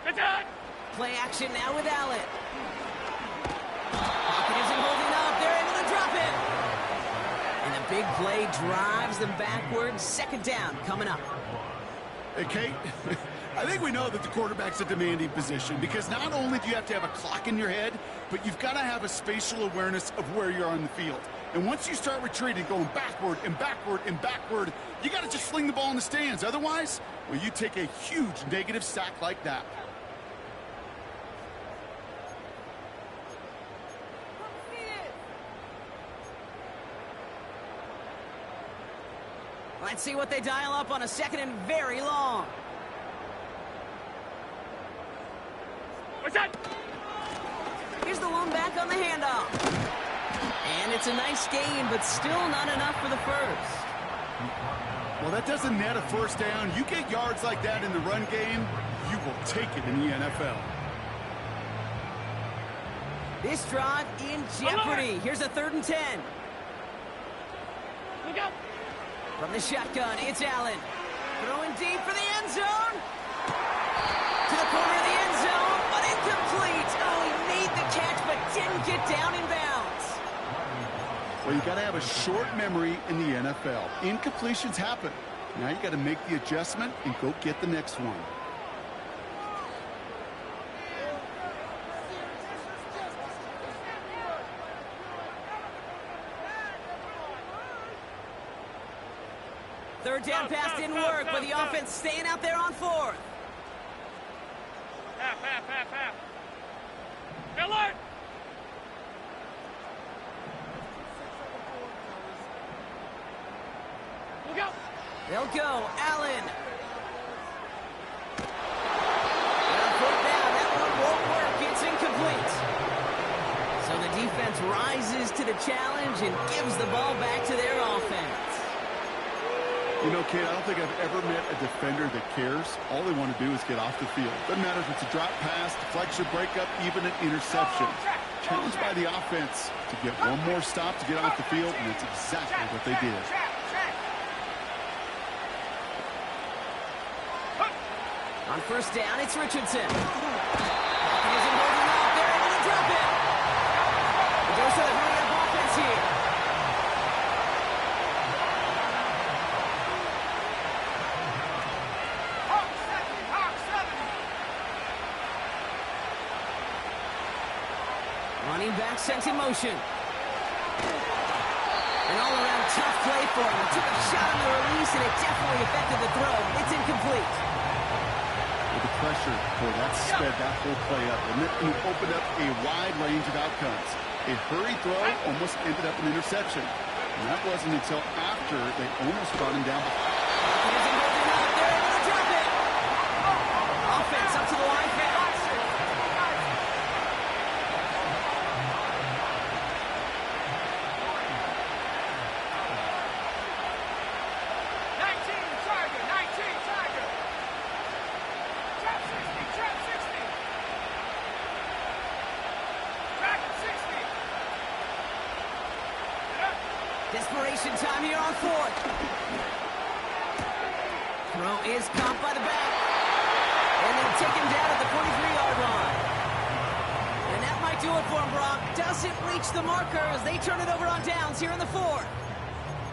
Attack! Play action now with Allen. Pocket isn't holding up. They're able to drop it. And a big play drives them backwards. Second down coming up. Hey, Kate, I think we know that the quarterback's a demanding position because not only do you have to have a clock in your head, but you've got to have a spatial awareness of where you're on the field. And once you start retreating, going backward and backward and backward, you got to just fling the ball in the stands. Otherwise, well, you take a huge negative sack like that. Let's see what they dial up on a second and very long. What's that? Here's the one back on the handoff. And it's a nice gain, but still not enough for the first. Well, that doesn't net a first down. You get yards like that in the run game, you will take it in the NFL. This drive in jeopardy. Here's a 3rd and 10. Look out! From the shotgun, it's Allen. Throwing deep for the end zone. To the corner of the end zone, but incomplete. Oh, he made the catch, but didn't get down in bounds. Well, you got to have a short memory in the NFL. Incompletions happen. Now you got to make the adjustment and go get the next one. Third down pass didn't work, but the offense staying out there on 4th. Half. Alert! Look out! They'll go. Allen. And on 4th down, that one won't work. It's incomplete. So the defense rises to the challenge and gives the ball back to their offense. You know, Kate, I don't think I've ever met a defender that cares. All they want to do is get off the field. Doesn't matter if it's a drop pass, deflection, breakup, even an interception. Challenged by the offense to get one more stop to get off the field, and that's exactly what they did. On first down, it's Richardson. Pocket isn't holding up. They're able to drop it. It goes to the hurry-up offense here. Running back sent in motion. An all-around tough play for him. He took a shot on the release, and it definitely affected the throw. It's incomplete. With the pressure, boy, that sped that whole play up, and it opened up a wide range of outcomes. A hurried throw almost ended up an interception. And that wasn't until after they almost brought him down. It isn't holding up. They're able to drop it. Offense up to the line fast. Desperation time here on 4th. Throw is caught by the back. And they'll take him down at the 43-yard line. And that might do it for him, Brock. Doesn't reach the marker as they turn it over on downs here in the 4th.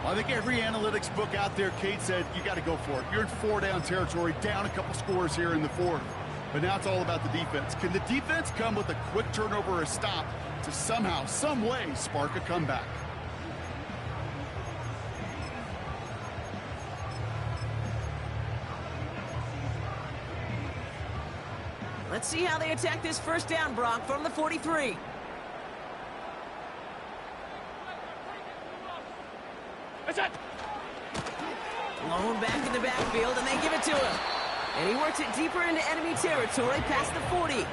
I think every analytics book out there, Kate, said you got to go for it. You're in 4-down territory, down a couple scores here in the 4th. But now it's all about the defense. Can the defense come with a quick turnover or a stop to somehow, some way, spark a comeback? Let's see how they attack this first down, Brock, from the 43. Lone back in the backfield, and they give it to him. And he works it deeper into enemy territory past the 40.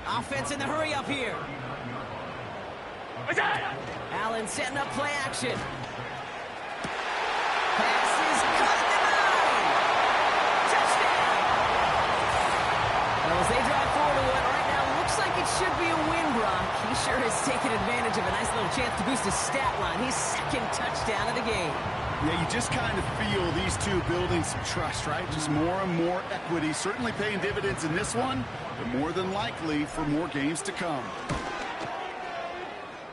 Offense in the hurry up here. Allen setting up play action. Pass is caught at the 9. Touchdown! Well, as they drive forward to one right now, looks like it should be a win, Brock. He sure has taken advantage of a nice little chance to boost his stat line. His second touchdown of the game. Yeah, you just kind of feel these two building some trust, right? Just more and more equity, certainly paying dividends in this one, but more than likely for more games to come.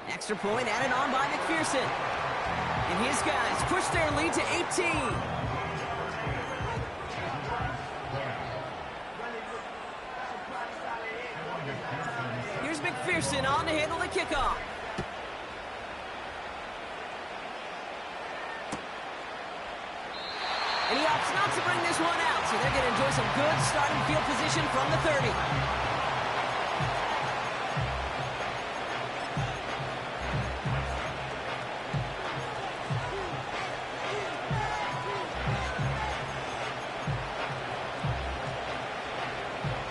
Extra point added on by McPherson. And his guys push their lead to 18. Here's McPherson on to handle the kickoff. And he opts not to bring this one out, so they're going to enjoy some good starting field position from the 30.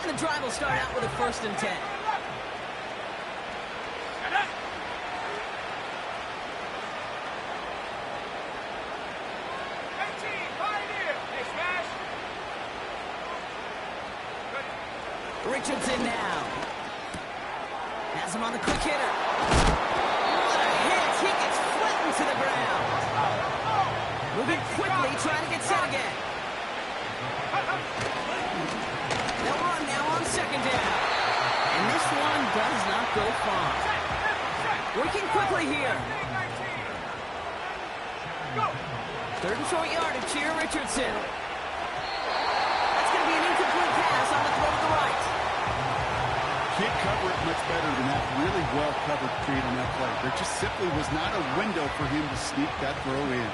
And the drive will start out with a 1st and 10. Richardson now. Has him on the quick hitter. What a hit. He gets flattened to the ground. Moving quickly, trying to get set again. They'll run now on 2nd down. And this one does not go far. Working quickly here. 3rd and short yardage here, Richardson. That's going to be an incomplete pass on the throw to the right. Can't cover it much better than that. Really well covered create on that play. There just simply was not a window for him to sneak that throw in.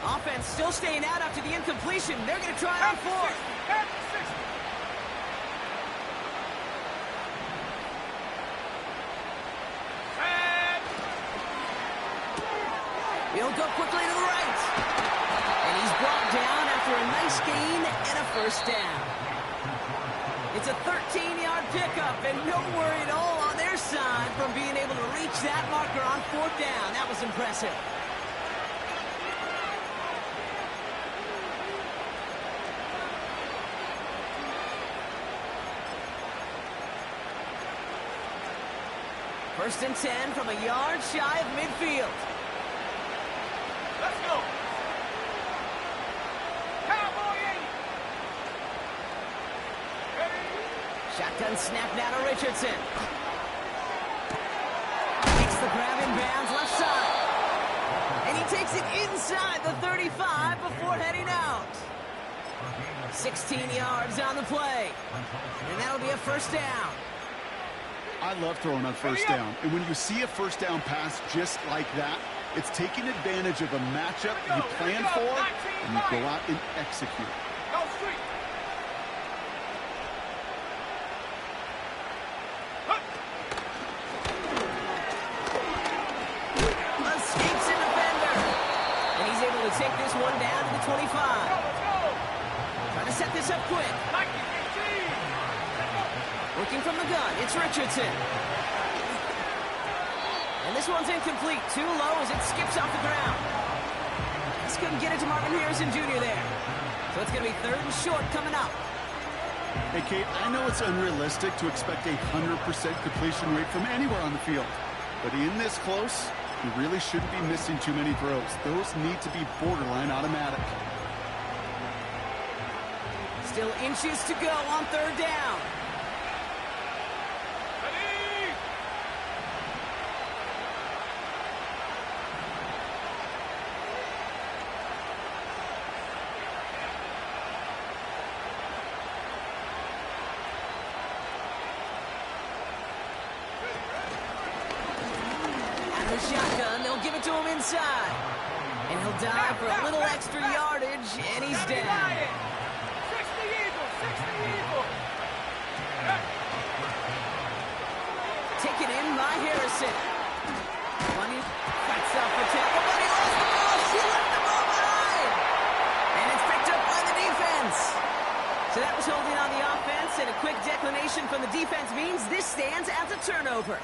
Offense still staying out after the incompletion. They're going to try on 4th. He'll go quickly to the right. And he's brought down after a nice gain and a 1st down. It's a 13-yard pickup, and no worry at all on their side from being able to reach that marker on 4th down. That was impressive. First and 10 from a yard shy of midfield. Let's go. Cowboy 80. Shotgun snap now to Richardson. Makes the grab in bounds left side. And he takes it inside the 35 before heading out. 16 yards on the play. And that'll be a 1st down. I love throwing on 1st down. And when you see a 1st down pass just like that, it's taking advantage of a matchup you plan for, and you go out and execute. Escapes a defender. And he's able to take this one down to the 25. Trying to set this up quick. Working from the gun, it's Richardson. And this one's incomplete. Too low as it skips off the ground. Just couldn't get it to Marvin Harrison Jr. there. So it's going to be 3rd and short coming up. Hey, Kate, I know it's unrealistic to expect a 100% completion rate from anywhere on the field. But in this close, you really shouldn't be missing too many throws. Those need to be borderline automatic. Still inches to go on 3rd down. the shotgun. They'll give it to him inside. And he'll dive for a little extra yardage, and he's down. 60 Eagles, 60 Eagles. Taken in by Harrison. Money fights out for tackle, but he lost the ball. She left the ball behind. And it's picked up by the defense. So that was holding on the offense, and a quick declination from the defense means this stands as a turnover.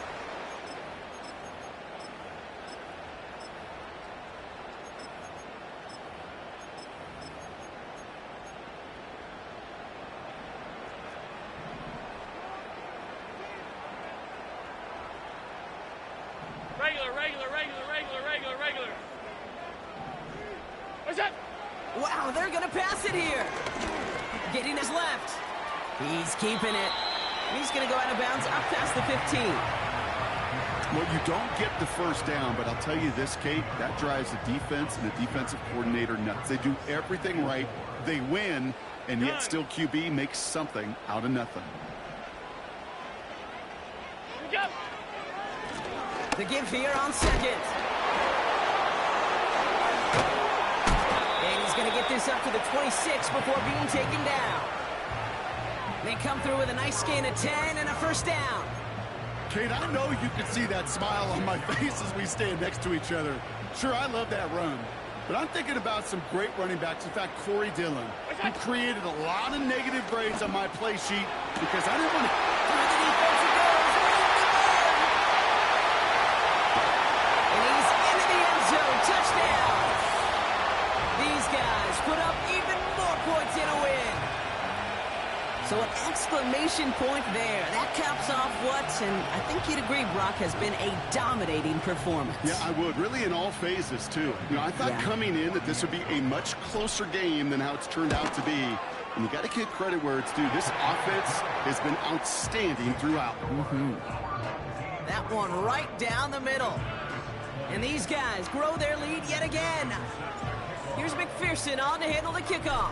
Regular. What's that? Wow, they're going to pass it here. Getting his left. He's keeping it. He's going to go out of bounds up past the 15. Well, you don't get the first down, but I'll tell you this, Kate, that drives the defense and the defensive coordinator nuts. They do everything right. They win, and yet still QB makes something out of nothing. Go. The give here on second. And he's going to get this up to the 26 before being taken down. They come through with a nice gain of 10 and a first down. Kate, I know you can see that smile on my face as we stand next to each other. Sure, I love that run. But I'm thinking about some great running backs. In fact, Corey Dillon, who created a lot of negative grades on my play sheet because I didn't want to... Through the defense he goes. And he's into the end zone. Touchdown. These guys put up even more points in a win. So an exclamation point there. That caps off what, and I think you'd agree, Brock, has been a dominating performance. Yeah, I would. Really in all phases, too. You know, I thought coming in that this would be a much closer game than how it's turned out to be. And you got to give credit where it's due. This offense has been outstanding throughout. That one right down the middle. And these guys grow their lead yet again. Here's McPherson on to handle the kickoff.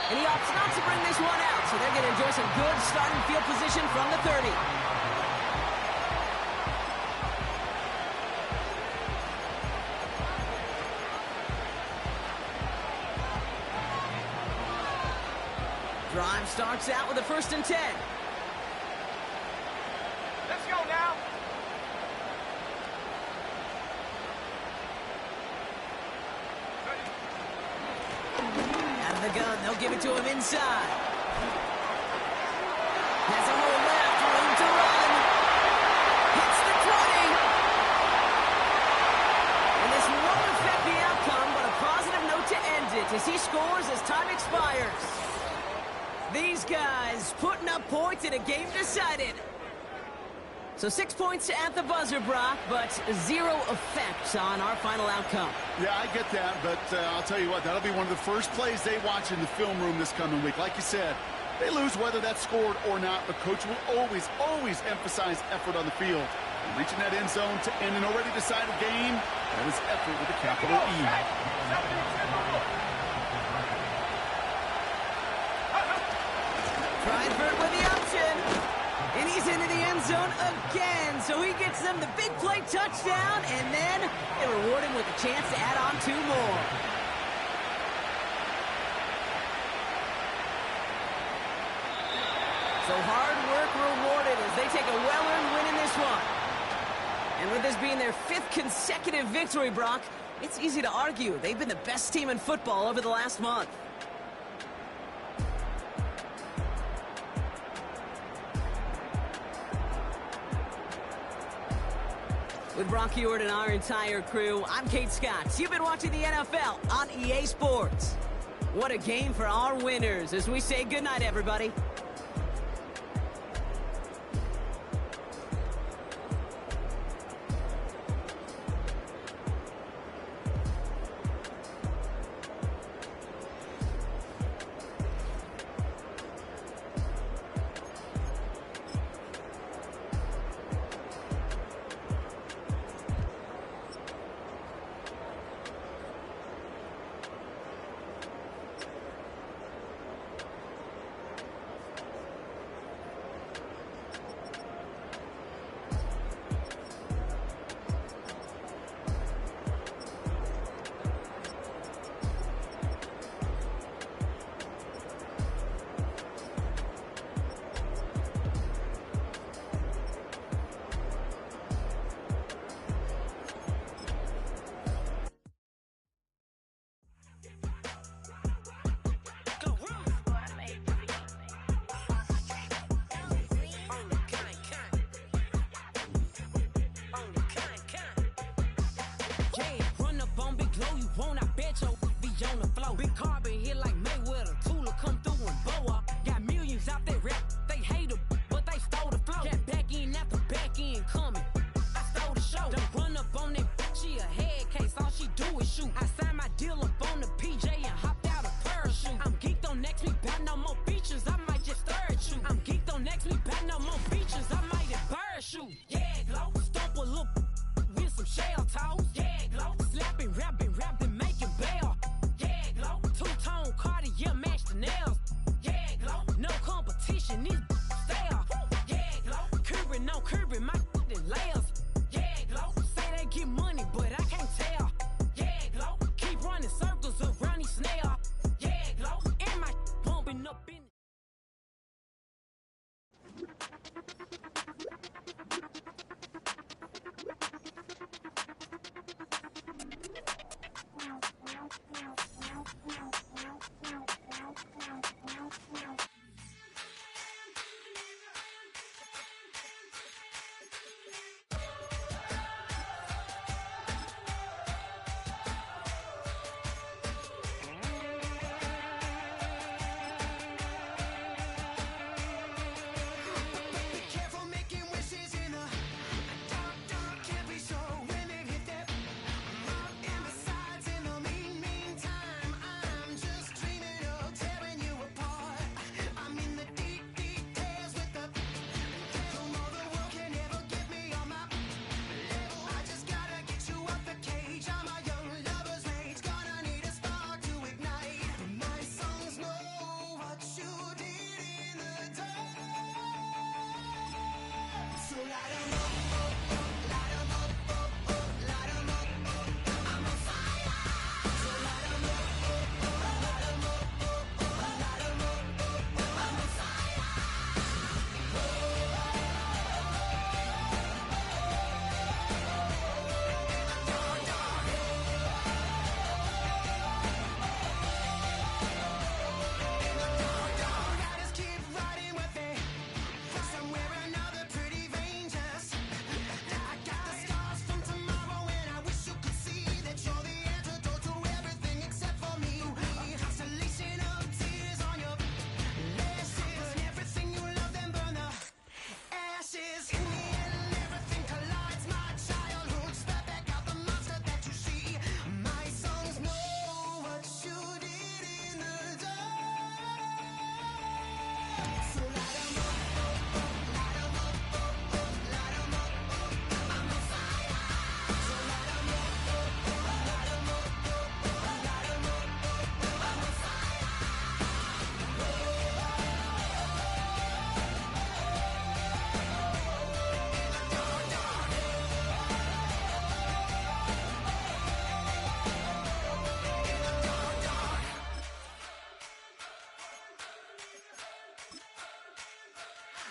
And he opts not to bring this one out, so they're going to enjoy some good starting field position from the 30. Drive starts out with a 1st and 10. Let's go now. Out of the gun, they'll give it to him inside. Has a hole left, room to run. Hits the 20. And this won't affect the outcome, but a positive note to end it as he scores as time expires. These guys putting up points in a game decided. So 6 points at the buzzer, Brock, but 0 effect on our final outcome. Yeah, I get that, but I'll tell you what, that'll be one of the first plays they watch in the film room this coming week. Like you said, they lose whether that's scored or not, but Coach will always emphasize effort on the field. And reaching that end zone to end an already decided game, that is effort with a capital E. Freiburg with the option. And he's into the end zone again. So he gets them the big play touchdown, and then they reward him with a chance to add on 2 more. So hard work rewarded as they take a well-earned win in this one. And with this being their 5th consecutive victory, Brock, it's easy to argue they've been the best team in football over the last month. With Brock Ewart and our entire crew, I'm Kate Scott. You've been watching the NFL on EA Sports. What a game for our winners as we say goodnight, everybody. bet your be on the floor. Big carbon hit like Mayweather. Tula come through and boa. Got millions out there rap. They hate her, but they stole the flow. Got back in after back in coming. I stole the show. Don't run up on that. She a head case. All she do is shoot. I signed my deal up on the PJ and hopped out a parachute. I'm geeked on next week. About no more features. I might just stir at you. I'm geeked on next week. About no more features. I might just parachute. Yeah, glow. Stomp a little with some shell toes. Yeah, glow. Slapping, rapping, making bail. Yeah, glow. Two-tone Cartier match the nails. Yeah, glow. No competition, these stale. Yeah, glow. Curbing, no curbing, my layers. Yeah, glow. Say they get money, but I can't tell. Yeah, glow. Keep running circles around these snails. Yeah, glow. And my bumping up in.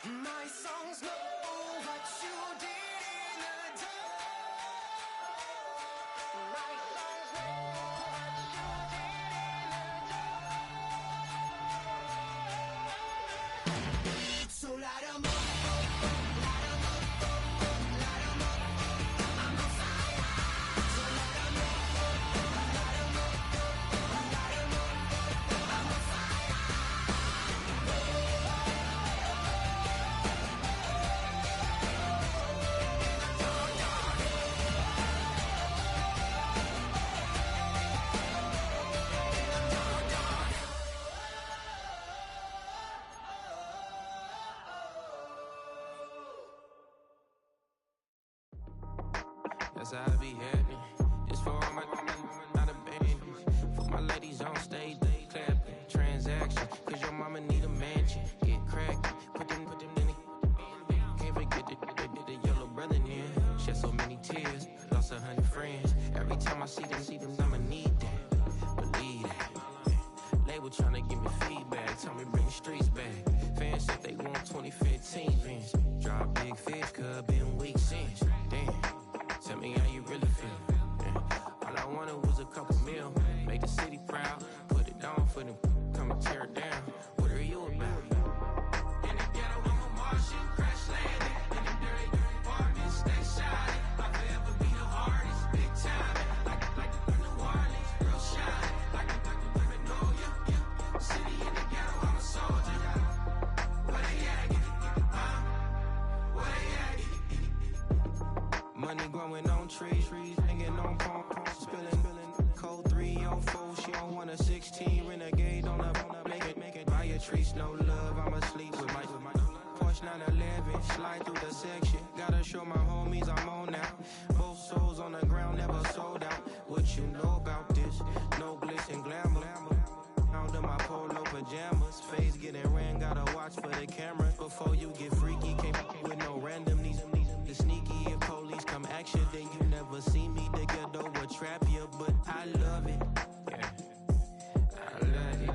My songs know what you did in the dark. My songs know what you did in the dark. So light 'em up, light 'em up, light 'em up. I'm on fire. So light 'em up, light 'em up, light 'em up. I'm on fire. That's how I be happening. Just for all my not abandoned. For my ladies on stage, they clapping. Transaction, cause your mama need a mansion. Get cracked, put them in the. Can't forget the yellow brother near. Shed so many tears, lost 100 friends. Every time I see them, I'ma need that. Believe that. Label tryna give me feedback, tell me bring the streets back. Fans said they want 2015 Vince. Drop big fish, cuz been weak since. Damn. Tell me how you really feel. Yeah. All I 16 renegade on the make it buy a treats, no love. I'm asleep with my Porsche 911, slide through the section. Gotta show my homies I'm on now. Both souls on the ground, never sold out. What you know about this? No glitz and glamour. Under my polo pajamas, face getting ran, gotta watch for the cameras. Before you get freaky, can't with no random these the sneaky. If police come action, then you never see me. The ghetto will trap you, but I love it. Yeah, I love it.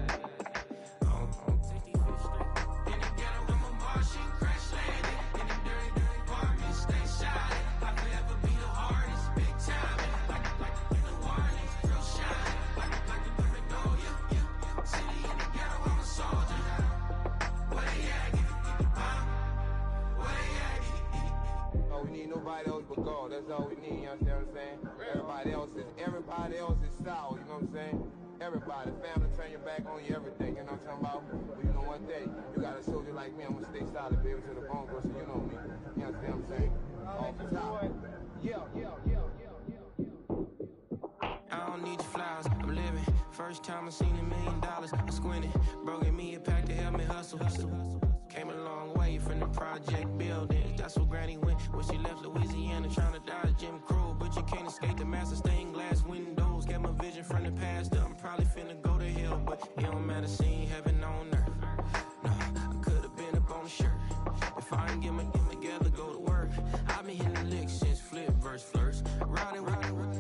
On 65th Street. In the ghetto, I'm a Martian, crash landing. In the dirty apartment, stay shiny. I'll forever be the hardest, big time. Like the warning, real shine. Like the Magnolia. City in the ghetto, I'm a soldier. Where they at? Where they at? Oh, we need nobody else but God. That's all we need, you understand what I'm saying? Everybody else is sour, you know what I'm saying? Everybody, family, turn your back on you, everything, you know what I'm talking about? But you know one day, you got a soldier like me, I'm gonna stay solid, baby, to the bone, so you know me. You understand what I'm saying? Off the top. I don't need your flowers, I'm living. First time I seen $1 million, I squinted. Bro, give me a pack to help me hustle. Came a long way from the project buildings. That's where Granny went when she left Louisiana, trying to dodge Jim Crow. But you can't escape the master stained glass windows. Got my vision from the past. I'm probably finna go to hell, but it don't matter, seeing heaven on earth. No, I could've been up on the shirt. If I ain't get my together, go to work. I've been hitting the licks since flip verse first. Riding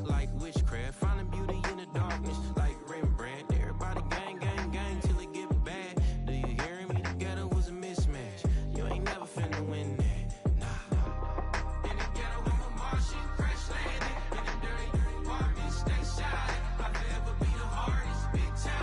like witchcraft, finding beauty in the darkness like Rembrandt. Everybody gang, gang, gang till it get bad. Do you hear me? Together was a mismatch. You ain't never finna win that. Nah. In the ghetto, I'm a Martian, crash landing. In the dirty apartment, stay shiny. I'll forever be the hardest, big time.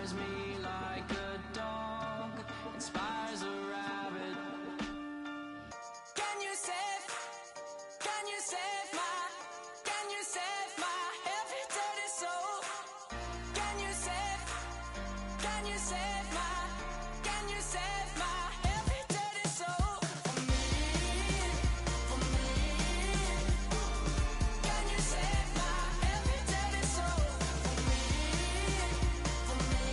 inspires me like a dog inspires a rabbit. Can you save my every dirty soul? Can you save my every dirty soul? For me. Can you save my every dirty soul? For me.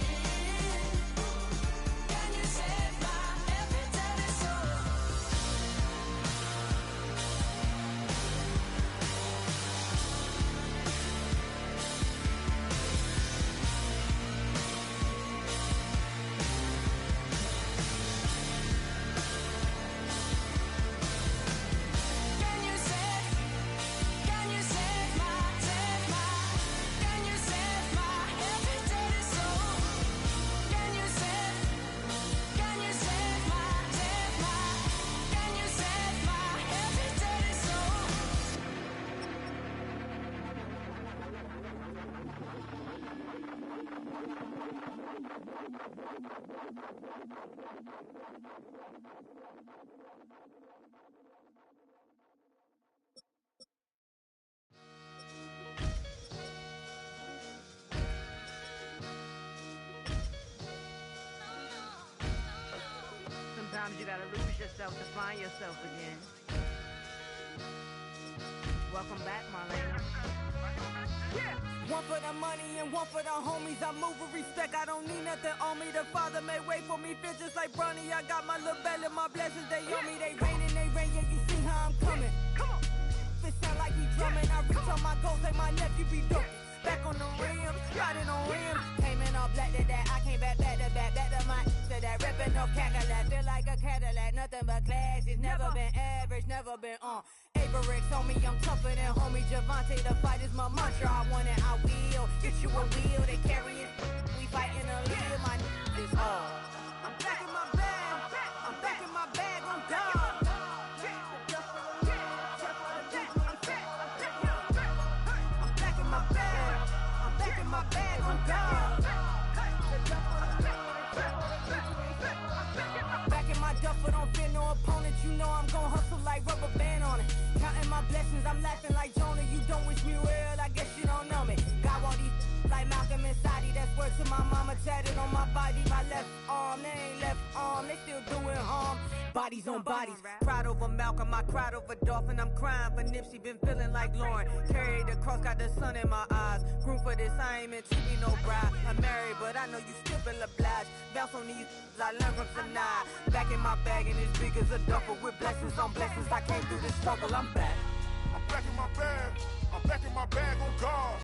Can you save my every dirty soul? Can you save my every dirty soul? Can you save my every dirty soul? Sometimes you gotta lose yourself to find yourself again. Welcome back, Marlena. One for the money and one for the homies. I move with respect, I don't need nothing on me. The Father may wait for me, feel just like Bronny. I got my little belly, my blessings, they on me. They rain, yeah, you see how I'm coming. Come on. It sound like we drumming. I reach on my goals, like my nephew be dope. Back on the rims, riding on rims. Came in all black to that, I came back to my to that ripping no Cadillac. Feel like a Cadillac, nothing but class. It's never been average, never been on. Averix on me, I'm tougher than homie Javante. The fight is my mantra, I want it, I will. Get you a wheel, they carry it. We fighting a lead, my is all. I'm back in my bag on God. My bag on God. Back in my duffel, don't fear no opponent. You know I'm gon' hustle like rubber band on it. Counting my blessings, I'm laughing like Jonah. You don't wish me well, I guess you don't know me. Got all these like Malcolm and Sadie. That's word to my mama, tatted on my body. My left arm, they ain't left arm, they still doing harm. Bodies on bodies, cried over Malcolm, I cried over Dolphin. I'm crying for Nipsey, been feeling like Lauren. Carried the cross, got the sun in my eyes. Grew for this, I ain't meant to be no bride. I'm married, but I know you still feel obliged. Bounce on these, I learned from Sanaa. Back in my bag, and it's big as a duffel. With blessings on blessings, I came through this struggle, I'm back. I'm back in my bag on God.